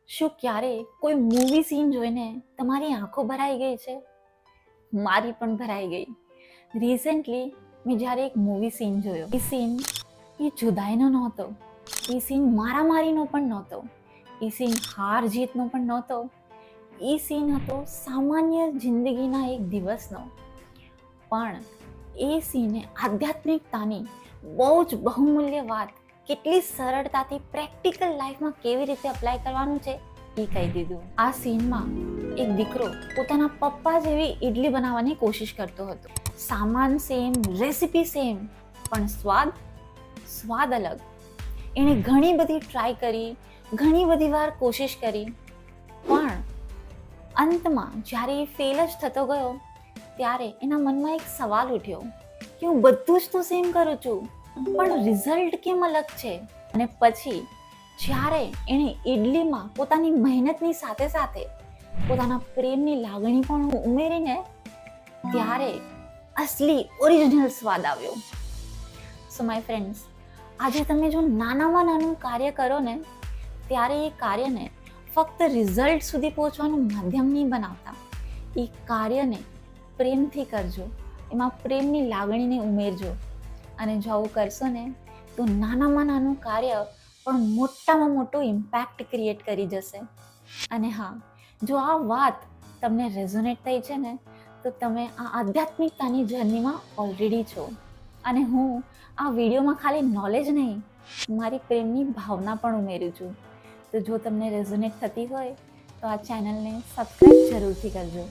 શું ક્યારે કોઈ મૂવી સીન જોઈને તમારી આંખો ભરાઈ ગઈ છે? મારી પણ ભરાઈ ગઈ. રિસેન્ટલી મેં જ્યારે એક મૂવી સીન જોયો, એ સીન એ જુદાઈનો નહોતો, એ સીન મારામારીનો પણ નહોતો, એ સીન હાર જીતનો પણ નહોતો, એ સીન હતો સામાન્ય જિંદગીના એક દિવસનો. પણ એ સીને આધ્યાત્મિકતાની બહુ જ બહુમૂલ્ય વાત કેટલી સરળતાથી પ્રેક્ટિકલ લાઈફમાં કેવી રીતે અપ્લાય કરવાનું છે એ કહી દીધું. આ સીનમાં એક દીકરો પોતાના પપ્પા જેવી ઈડલી બનાવવાની કોશિશ કરતો હતો. સામાન સેમ, રેસીપી સેમ, પણ સ્વાદ અલગ. એણે ઘણી બધી ટ્રાય કરી, ઘણી બધી વાર કોશિશ કરી, પણ અંતમાં જ્યારે એ ફેલ જ થતો ગયો ત્યારે એના મનમાં એક સવાલ ઉઠ્યો કે હું બધું જ તો સેમ કરું છું, પણ રિઝલ્ટ કેમ અલગ છે? અને પછી જ્યારે એણે ઈડલીમાં પોતાની મહેનતની સાથે સાથે પોતાના પ્રેમની લાગણી પણ ઉમેરીને ત્યારે અસલી ઓરિજિનલ સ્વાદ આવ્યો. સો માય ફ્રેન્ડ્સ, આજે તમે જો નાનામાં નાનું કાર્ય કરો ને ત્યારે એ કાર્યને ફક્ત રિઝલ્ટ સુધી પહોંચવાનું માધ્યમ નહીં બનાવતા. એ કાર્યને પ્રેમથી કરજો, એમાં પ્રેમની લાગણીને ઉમેરજો. અને જો આવું કરશો ને તો નાનામાં નાનું કાર્ય પણ મોટામાં મોટું ઇમ્પેક્ટ ક્રિએટ કરી જશે. અને હા, જો આ વાત તમને રેઝોનેટ થઈ છે ને તો તમે આ આધ્યાત્મિકતાની જર્નીમાં ઓલરેડી છો. અને હું આ વિડીયોમાં ખાલી નોલેજ નહીં, મારી પ્રેમની ભાવના પણ ઉમેરું છું. તો જો તમને રેઝોનેટ થતી હોય તો આ ચેનલને સબસ્ક્રાઈબ જરૂરથી કરજો.